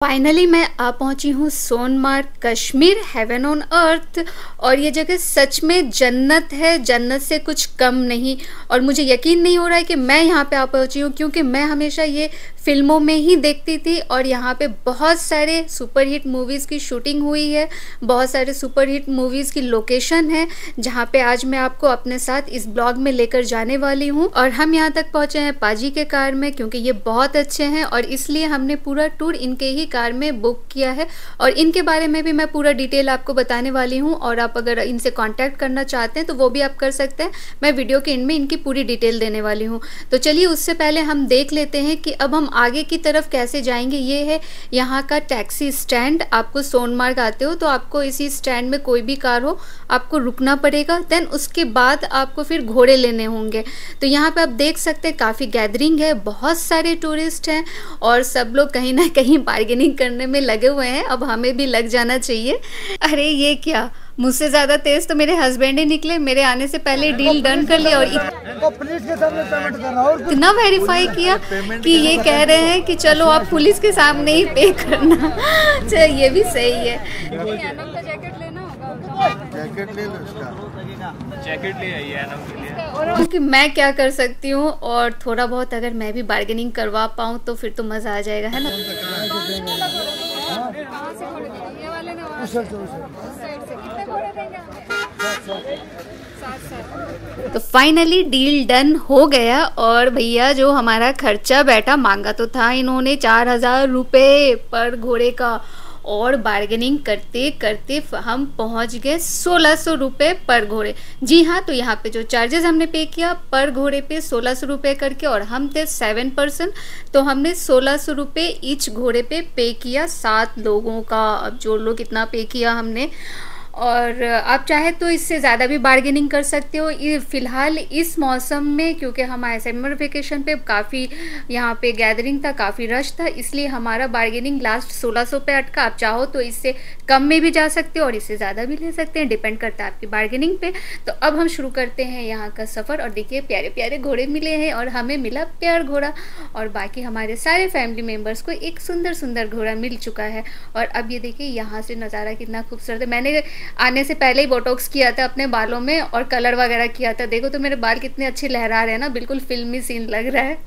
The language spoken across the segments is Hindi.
फाइनली मैं आ पहुंची हूँ Sonamarg Kashmir, heaven on earth. और ये जगह सच में जन्नत है, जन्नत से कुछ कम नहीं। और मुझे यकीन नहीं हो रहा है कि मैं यहाँ पे आ पहुंची हूँ, क्योंकि मैं हमेशा ये फिल्मों में ही देखती थी। और यहाँ पे बहुत सारे सुपरहिट मूवीज़ की शूटिंग हुई है, बहुत सारे सुपरहिट मूवीज़ की लोकेशन है, जहाँ पे आज मैं आपको अपने साथ इस ब्लॉग में लेकर जाने वाली हूँ। और हम यहाँ तक पहुँचे हैं पाजी के कार में, क्योंकि ये बहुत अच्छे हैं और इसलिए हमने पूरा टूर इनके ही कार में बुक किया है। और इनके बारे में भी मैं पूरा डिटेल आपको बताने वाली हूँ। और आप अगर इनसे कांटेक्ट करना चाहते हैं तो वो भी आप कर सकते हैं। मैं वीडियो के एंड में इनकी पूरी डिटेल देने वाली हूँ। तो चलिए उससे पहले हम देख लेते हैं कि अब हम आगे की तरफ कैसे जाएंगे। ये है यहाँ का टैक्सी स्टैंड। आपको सोनमार्ग आते हो तो आपको इसी स्टैंड में कोई भी कार हो आपको रुकना पड़ेगा। देन उसके बाद आपको फिर घोड़े लेने होंगे। तो यहाँ पे आप देख सकते हैं काफ़ी गैदरिंग है, बहुत सारे टूरिस्ट हैं और सब लोग कहीं ना कहीं बार्गेनिंग करने में लगे हुए हैं। अब हमें भी लग जाना चाहिए। अरे ये क्या, मुझसे ज़्यादा तेज़ तो मेरे हस्बैंड ही निकले। मेरे आने से पहले डील डन कर लिया और पुलिस के सामने पेमेंट करना और इतना वेरीफाई किया कि ये कह रहे हैं कि चलो आप पुलिस के सामने ही पे करना। चल ये भी सही है। जैकेट ले लो इसका। जैकेट ले आइए एनम के लिए। क्योंकि मैं क्या कर सकती हूँ, और थोड़ा बहुत अगर मैं भी बार्गेनिंग करवा पाऊँ तो फिर तो मज़ा आ जाएगा, है ना। तो फाइनली डील डन हो गया। और भैया जो हमारा खर्चा बैठा, मांगा तो था इन्होंने 4,000 रुपये पर घोड़े का। और बार्गेनिंग करते करते हम पहुंच गए 1,600 रुपये पर घोड़े। जी हाँ, तो यहाँ पे जो चार्जेस हमने पे किया पर घोड़े पे 1,600 रुपये करके, और हम थे 7 पर्सन, तो हमने 1,600 रुपये ईच घोड़े पे किया 7 लोगों का। अब जो लोग इतना पे किया हमने। और आप चाहे तो इससे ज़्यादा भी बार्गेनिंग कर सकते हो। ये फ़िलहाल इस मौसम में, क्योंकि हमारे समर वेकेशन पे काफ़ी यहाँ पे गैदरिंग था, काफ़ी रश था, इसलिए हमारा बार्गेनिंग लास्ट 1,600 पे अटका। आप चाहो तो इससे कम में भी जा सकते हो और इससे ज़्यादा भी ले सकते हैं, डिपेंड करता है आपकी बार्गेनिंग पे। तो अब हम शुरू करते हैं यहाँ का सफ़र। और देखिए प्यारे प्यारे घोड़े मिले हैं और हमें मिला प्यार घोड़ा, और बाकी हमारे सारे फैमिली मेम्बर्स को एक सुंदर सुंदर घोड़ा मिल चुका है। और अब ये देखिए यहाँ से नज़ारा कितना खूबसूरत है। मैंने आने से पहले ही बोटॉक्स किया था अपने बालों में और कलर वगैरह किया था। देखो तो मेरे बाल कितने अच्छे लहरा रहे हैं ना, बिल्कुल फिल्मी सीन लग रहा है।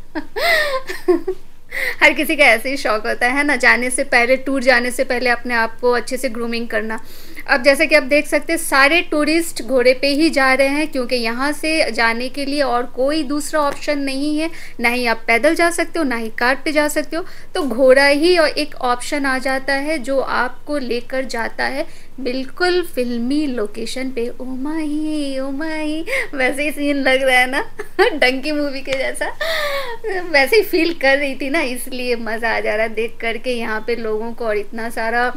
हर किसी का ऐसे ही शौक होता है ना, जाने से पहले, टूर जाने से पहले अपने आप को अच्छे से ग्रूमिंग करना। अब जैसे कि आप देख सकते हैं सारे टूरिस्ट घोड़े पे ही जा रहे हैं, क्योंकि यहाँ से जाने के लिए और कोई दूसरा ऑप्शन नहीं है। ना ही आप पैदल जा सकते हो, ना ही कार पे जा सकते हो। तो घोड़ा ही और एक ऑप्शन आ जाता है जो आपको लेकर जाता है बिल्कुल फिल्मी लोकेशन पे। ओ माही वैसे ही सीन लग रहा है ना, डंकी मूवी के जैसा। वैसे ही फील कर रही थी ना, इसलिए मज़ा आ जा रहा है देख करके यहाँ पे लोगों को, और इतना सारा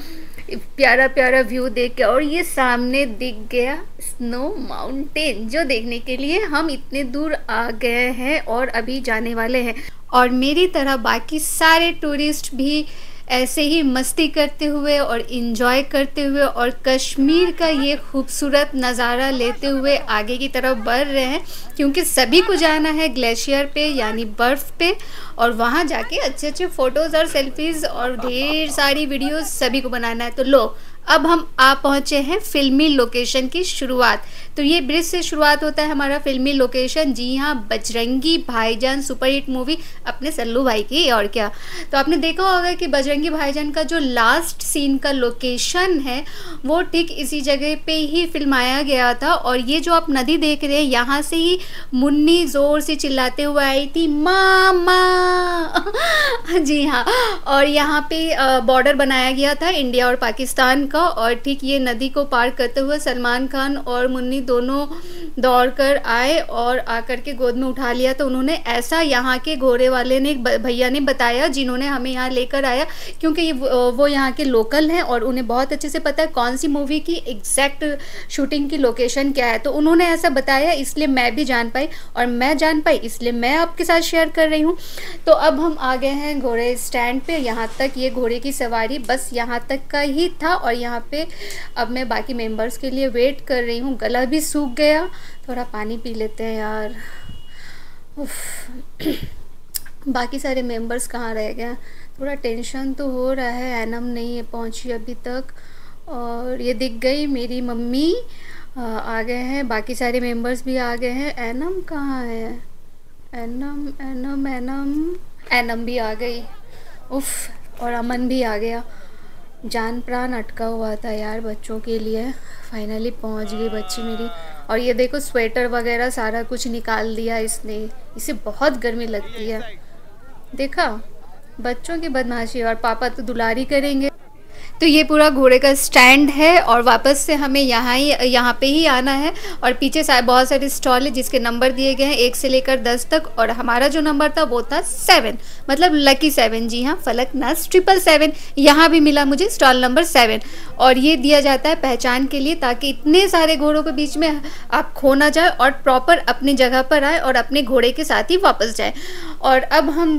प्यारा प्यारा व्यू देख के। और ये सामने दिख गया स्नो माउंटेन, जो देखने के लिए हम इतने दूर आ गए हैं और अभी जाने वाले हैं। और मेरी तरह बाकी सारे टूरिस्ट भी ऐसे ही मस्ती करते हुए और इन्जॉय करते हुए और कश्मीर का ये खूबसूरत नज़ारा लेते हुए आगे की तरफ बढ़ रहे हैं, क्योंकि सभी को जाना है ग्लेशियर पे यानी बर्फ़ पे, और वहाँ जाके अच्छे अच्छे फ़ोटोज़ और सेल्फीज़ और ढेर सारी वीडियोज़ सभी को बनाना है। तो लो, अब हम आ पहुँचे हैं फिल्मी लोकेशन की शुरुआत। तो ये ब्रिज से शुरुआत होता है हमारा फिल्मी लोकेशन। जी हाँ, बजरंगी भाईजान सुपरहिट मूवी अपने सल्लू भाई की, और क्या। तो आपने देखा होगा कि बजरंगी भाईजान का जो लास्ट सीन का लोकेशन है वो ठीक इसी जगह पे ही फिल्माया गया था। और ये जो आप नदी देख रहे हैं, यहाँ से ही मुन्नी ज़ोर से चिल्लाते हुए आई थी, मामा। जी हाँ, और यहाँ पे बॉर्डर बनाया गया था इंडिया और पाकिस्तान का। और ठीक ये नदी को पार करते हुए सलमान खान और मुन्नी दोनों दौड़कर आए और आकर के गोद में उठा लिया। तो उन्होंने ऐसा यहाँ के घोड़े वाले ने, भैया ने बताया, जिन्होंने हमें यहाँ लेकर आया, क्योंकि ये वो यहाँ के लोकल हैं और उन्हें बहुत अच्छे से पता है कौन सी मूवी की एग्जैक्ट शूटिंग की लोकेशन क्या है। तो उन्होंने ऐसा बताया, इसलिए मैं भी जान पाई, और मैं जान पाई इसलिए मैं आपके साथ शेयर कर रही हूँ। तो अब हम आ गए हैं घोड़े स्टैंड पे। यहाँ तक ये घोड़े की सवारी बस यहाँ तक का ही था। और यहाँ पे अब मैं बाकी मेंबर्स के लिए वेट कर रही हूँ। गला भी सूख गया, थोड़ा पानी पी लेते हैं यार। बाकी सारे मेंबर्स कहाँ रह गए। थोड़ा टेंशन तो हो रहा है, एनम नहीं है पहुंची अभी तक। और ये दिख गई मेरी मम्मी, आ गए हैं, बाकी सारे मेंबर्स भी आ गए हैं। एनम कहाँ है? एनम एनम एनम एनम भी आ गई, उफ। और अमन भी आ गया। जान प्राण अटका हुआ था यार बच्चों के लिए। फाइनली पहुंच गई बच्ची मेरी। और ये देखो स्वेटर वगैरह सारा कुछ निकाल दिया इसने, इसे बहुत गर्मी लगती है। देखा, बच्चों की बदमाशी। और पापा तो दुलारी करेंगे। तो ये पूरा घोड़े का स्टैंड है और वापस से हमें यहाँ पे ही आना है। और पीछे बहुत सारे स्टॉल है जिसके नंबर दिए गए हैं 1 से लेकर 10 तक। और हमारा जो नंबर था वो था 7, मतलब लकी 7। जी हाँ, फलकनाज 777। यहाँ भी मिला मुझे स्टॉल नंबर 7। और ये दिया जाता है पहचान के लिए, ताकि इतने सारे घोड़ों के बीच में आप खो ना जाए और प्रॉपर अपनी जगह पर आए और अपने घोड़े के साथ ही वापस जाए। और अब हम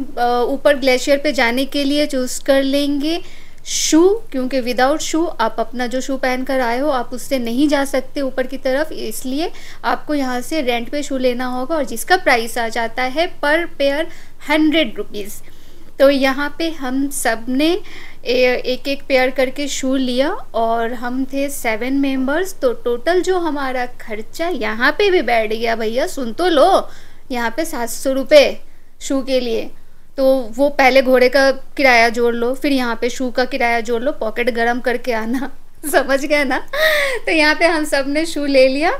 ऊपर ग्लेशियर पे जाने के लिए चूज़ कर लेंगे शू, क्योंकि विदाउट शू आप अपना जो शू पहन कर आए हो आप उससे नहीं जा सकते ऊपर की तरफ, इसलिए आपको यहाँ से रेंट पे शू लेना होगा। और जिसका प्राइस आ जाता है पर पेयर 100 रुपीज़। तो यहाँ पे हम सब ने एक एक पेयर करके शू लिया और हम थे 7 मेंबर्स। तो टोटल जो हमारा खर्चा यहाँ पे भी बैठ गया भैया, सुन तो लो, यहाँ पे 700 रुपये शू के लिए। तो वो पहले घोड़े का किराया जोड़ लो, फिर यहाँ पे शू का किराया जोड़ लो, पॉकेट गरम करके आना। समझ गए ना? तो यहाँ पे हम सब ने शू ले लिया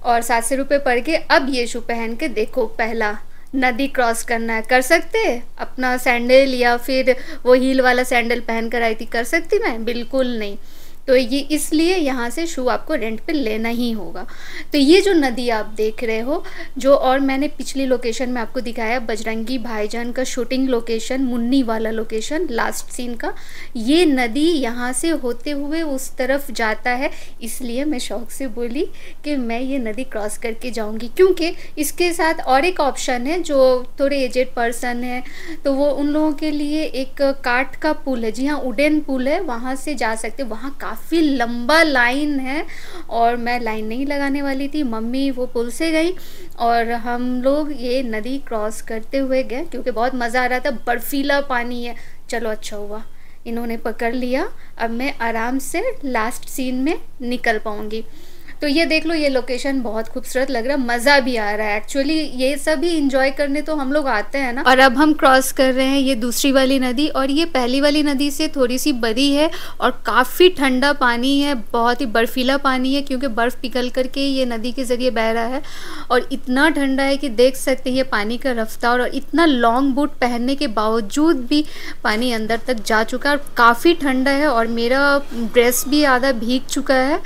और 700 रुपये पड़ गए। अब ये शू पहन के देखो, पहला नदी क्रॉस करना है, कर सकते? अपना सैंडल या फिर वो हील वाला सैंडल पहन कर आई थी, कर सकती मैं? बिल्कुल नहीं। तो ये इसलिए यहाँ से शू आपको रेंट पे लेना ही होगा। तो ये जो नदी आप देख रहे हो, जो और मैंने पिछली लोकेशन में आपको दिखाया बजरंगी भाईजान का शूटिंग लोकेशन, मुन्नी वाला लोकेशन लास्ट सीन का, ये नदी यहाँ से होते हुए उस तरफ जाता है। इसलिए मैं शौक से बोली कि मैं ये नदी क्रॉस करके जाऊँगी, क्योंकि इसके साथ और एक ऑप्शन है, जो थोड़े एजेड पर्सन है तो वो उन लोगों के लिए एक काठ का पुल है, जी हाँ वुडन पुल है, वहाँ से जा सकते। वहाँ काफ़ी लंबा लाइन है और मैं लाइन नहीं लगाने वाली थी, मम्मी वो पुल से गई और हम लोग ये नदी क्रॉस करते हुए गए, क्योंकि बहुत मज़ा आ रहा था, बर्फीला पानी है। चलो अच्छा हुआ इन्होंने पकड़ लिया, अब मैं आराम से लास्ट सीन में निकल पाऊँगी। तो ये देख लो, ये लोकेशन बहुत खूबसूरत लग रहा है, मज़ा भी आ रहा है। एक्चुअली ये सभी इंजॉय करने तो हम लोग आते हैं ना। और अब हम क्रॉस कर रहे हैं ये दूसरी वाली नदी, और ये पहली वाली नदी से थोड़ी सी बड़ी है और काफ़ी ठंडा पानी है, बहुत ही बर्फीला पानी है, क्योंकि बर्फ़ पिघल करके ये नदी के ज़रिए बह रहा है। और इतना ठंडा है कि देख सकते हैं ये पानी का रफ्तार, और इतना लॉन्ग बूट पहनने के बावजूद भी पानी अंदर तक जा चुका है और काफ़ी ठंडा है, और मेरा ड्रेस भी आधा भीग चुका है।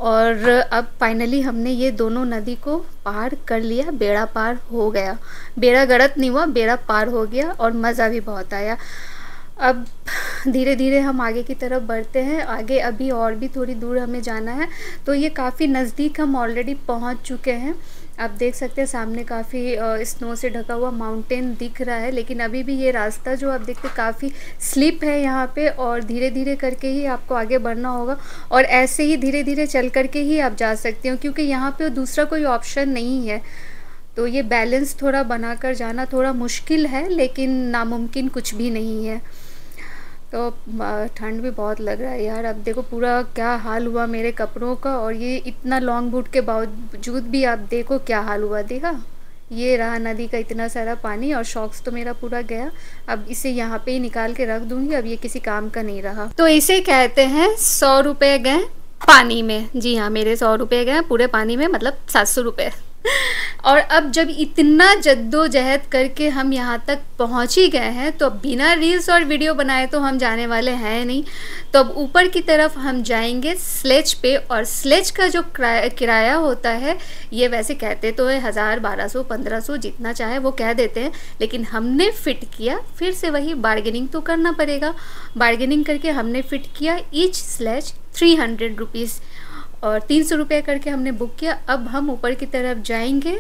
और अब फाइनली हमने ये दोनों नदी को पार कर लिया, बेड़ा पार हो गया। बेड़ा गलत नहीं हुआ, बेड़ा पार हो गया और मज़ा भी बहुत आया। अब धीरे धीरे हम आगे की तरफ बढ़ते हैं, आगे अभी और भी थोड़ी दूर हमें जाना है। तो ये काफ़ी नज़दीक हम ऑलरेडी पहुंच चुके हैं। आप देख सकते हैं सामने काफ़ी स्नो से ढका हुआ माउंटेन दिख रहा है, लेकिन अभी भी ये रास्ता जो आप देखते काफ़ी स्लिप है यहाँ पे, और धीरे धीरे करके ही आपको आगे बढ़ना होगा। और ऐसे ही धीरे धीरे चल करके ही आप जा सकते हो, क्योंकि यहाँ पे दूसरा कोई ऑप्शन नहीं है। तो ये बैलेंस थोड़ा बनाकर जाना थोड़ा मुश्किल है, लेकिन नामुमकिन कुछ भी नहीं है। तो ठंड भी बहुत लग रहा है यार। अब देखो पूरा क्या हाल हुआ मेरे कपड़ों का, और ये इतना लॉन्ग बूट के बावजूद भी आप देखो क्या हाल हुआ। देखा, ये रहा नदी का इतना सारा पानी, और शॉक्स तो मेरा पूरा गया। अब इसे यहाँ पे ही निकाल के रख दूंगी, अब ये किसी काम का नहीं रहा। तो इसे कहते हैं 100 रुपये गए पानी में। जी हाँ, मेरे 100 रुपये गए पूरे पानी में, मतलब 700 रुपये। और अब जब इतना जद्दोजहद करके हम यहाँ तक पहुँच ही गए हैं, तो बिना रील्स और वीडियो बनाए तो हम जाने वाले हैं नहीं। तो अब ऊपर की तरफ हम जाएंगे स्लेज पे, और स्लेज का जो किराया होता है, ये वैसे कहते तो है 1000, 1200, 1500 जितना चाहे वो कह देते हैं, लेकिन हमने फ़िट किया, फिर से वही बार्गेनिंग तो करना पड़ेगा। बार्गेनिंग करके हमने फ़िट किया ईच स्लेज 300 रुपीज़, और 300 रुपये करके हमने बुक किया। अब हम ऊपर की तरफ जाएंगे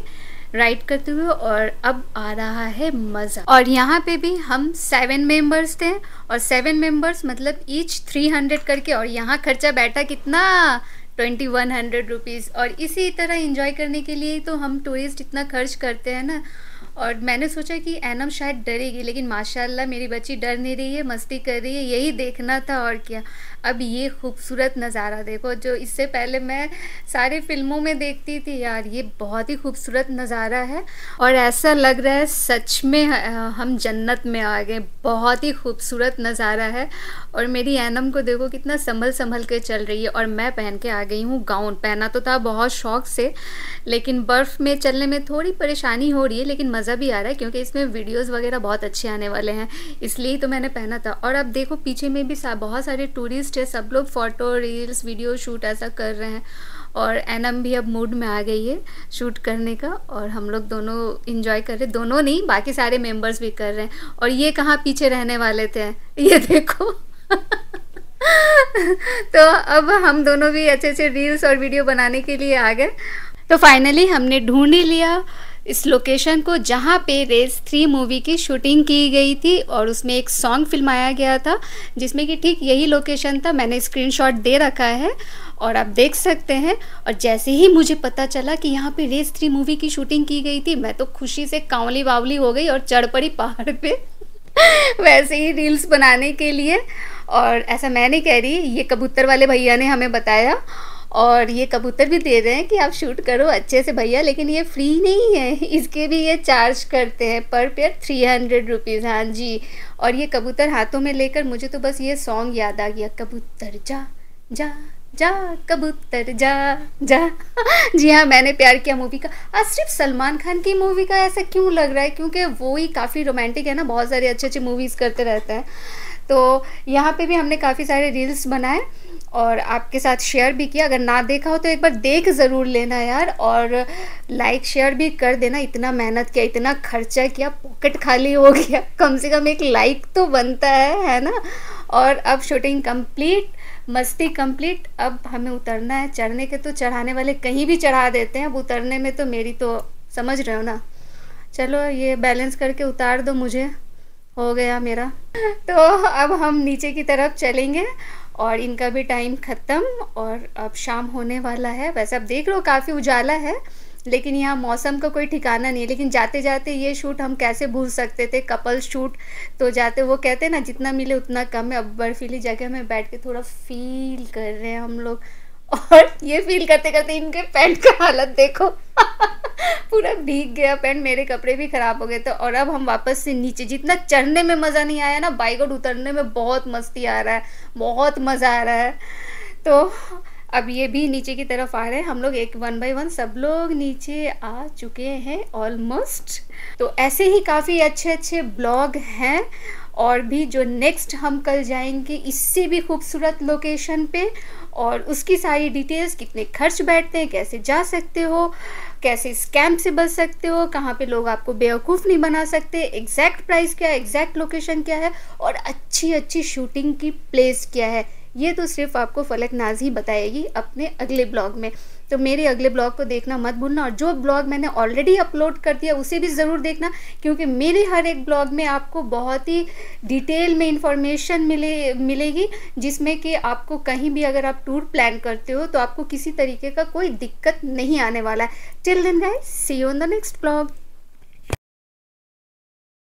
राइड करते हुए, और अब आ रहा है मज़ा। और यहाँ पे भी हम 7 मेंबर्स थे, और 7 मेंबर्स मतलब ईच 300 करके, और यहाँ खर्चा बैठा कितना 2100 रुपीज़। और इसी तरह इंजॉय करने के लिए तो हम टूरिस्ट इतना खर्च करते हैं ना। और मैंने सोचा कि एनम शायद डरेगी, लेकिन माशाल्लाह मेरी बच्ची डर नहीं रही है, मस्ती कर रही है, यही देखना था और क्या। अब ये खूबसूरत नज़ारा देखो, जो इससे पहले मैं सारी फिल्मों में देखती थी यार, ये बहुत ही खूबसूरत नज़ारा है और ऐसा लग रहा है सच में हम जन्नत में आ गए। बहुत ही खूबसूरत नज़ारा है। और मेरी एनम को देखो कितना संभल संभल के चल रही है। और मैं पहन के आ गई हूँ गाउन, पहना तो था बहुत शौक से, लेकिन बर्फ़ में चलने में थोड़ी परेशानी हो रही है, लेकिन मज़ा भी आ रहा है क्योंकि इसमें वीडियोस वगैरह बहुत अच्छे आने वाले हैं, इसलिए तो मैंने पहना था। और अब देखो पीछे में भी बहुत सारे टूरिस्ट है, सब लोग फ़ोटो रील्स वीडियो शूट ऐसा कर रहे हैं। और एनम भी अब मूड में आ गई है शूट करने का, और हम लोग दोनों इंजॉय कर रहे, दोनों नहीं बाकी सारे मेंबर्स भी कर रहे हैं। और ये कहाँ पीछे रहने वाले थे, ये देखो तो अब हम दोनों भी अच्छे अच्छे रील्स और वीडियो बनाने के लिए आ गए। तो फाइनली हमने ढूंढ ही लिया इस लोकेशन को जहाँ पे रेस 3 मूवी की शूटिंग की गई थी, और उसमें एक सॉन्ग फिल्माया गया था जिसमें कि ठीक यही लोकेशन था। मैंने स्क्रीनशॉट दे रखा है और आप देख सकते हैं। और जैसे ही मुझे पता चला कि यहाँ पे रेस 3 मूवी की शूटिंग की गई थी, मैं तो खुशी से कांवली बावली हो गई और चढ़ पड़ी पहाड़ पे वैसे ही रील्स बनाने के लिए। और ऐसा मैं नहीं कह रही, ये कबूतर वाले भैया ने हमें बताया, और ये कबूतर भी दे रहे हैं कि आप शूट करो अच्छे से भैया, लेकिन ये फ्री नहीं है, इसके भी ये चार्ज करते हैं पर पेयर 300 रुपीज़। हाँ जी। और ये कबूतर हाथों में लेकर मुझे तो बस ये सॉन्ग याद आ गया, कबूतर जा जा जा कबूतर जा जा जी हाँ, मैंने प्यार किया मूवी का। आज सिर्फ सलमान खान की मूवी का ऐसा क्यों लग रहा है, क्योंकि वो ही काफ़ी रोमांटिक है ना, बहुत सारे अच्छे अच्छे मूवीज़ करते रहता है। तो यहाँ पे भी हमने काफ़ी सारे रील्स बनाए और आपके साथ शेयर भी किया। अगर ना देखा हो तो एक बार देख ज़रूर लेना यार, और लाइक शेयर भी कर देना। इतना मेहनत किया, इतना खर्चा किया, पॉकेट खाली हो गया, कम से कम एक लाइक तो बनता है ना। और अब शूटिंग कंप्लीट, मस्ती कंप्लीट। अब हमें उतरना है, चढ़ने के तो चढ़ाने वाले कहीं भी चढ़ा देते हैं, अब उतरने में तो मेरी तो समझ रहे हो ना। चलो ये बैलेंस करके उतार दो, मुझे हो गया मेरा। तो अब हम नीचे की तरफ चलेंगे और इनका भी टाइम ख़त्म और अब शाम होने वाला है। वैसे अब देख लो काफ़ी उजाला है, लेकिन यहाँ मौसम का कोई ठिकाना नहीं है। लेकिन जाते जाते ये शूट हम कैसे भूल सकते थे, कपल शूट। तो जाते वो कहते हैं ना, जितना मिले उतना कम है। अब बर्फीली जगह में बैठ के थोड़ा फील कर रहे हैं हम लोग, और ये फील करते करते इनके पैंट का हालत देखो पूरा भीग गया पैंट, मेरे कपड़े भी ख़राब हो गए थे। और अब हम वापस से नीचे, जितना चढ़ने में मज़ा नहीं आया ना, बाई गॉड उतरने में बहुत मस्ती आ रहा है, बहुत मज़ा आ रहा है। तो अब ये भी नीचे की तरफ आ रहे हैं, हम लोग एक 1 बाय 1 सब लोग नीचे आ चुके हैं ऑलमोस्ट। तो ऐसे ही काफ़ी अच्छे अच्छे ब्लॉग हैं और भी जो नेक्स्ट हम कल जाएंगे इससे भी खूबसूरत लोकेशन पे, और उसकी सारी डिटेल्स, कितने खर्च बैठते हैं, कैसे जा सकते हो, कैसे स्कैम से बच सकते हो, कहाँ पे लोग आपको बेवकूफ़ नहीं बना सकते, एग्जैक्ट प्राइस क्या है, एग्जैक्ट लोकेशन क्या है, और अच्छी अच्छी शूटिंग की प्लेस क्या है, ये तो सिर्फ आपको फलक नाज ही बताएगी अपने अगले ब्लॉग में। तो मेरे अगले ब्लॉग को देखना मत भूलना, और जो ब्लॉग मैंने ऑलरेडी अपलोड कर दिया उसे भी ज़रूर देखना, क्योंकि मेरे हर एक ब्लॉग में आपको बहुत ही डिटेल में इंफॉर्मेशन मिलेगी, जिसमें कि आपको कहीं भी अगर आप टूर प्लान करते हो तो आपको किसी तरीके का कोई दिक्कत नहीं आने वाला है। Till then guys, see you in the next blog.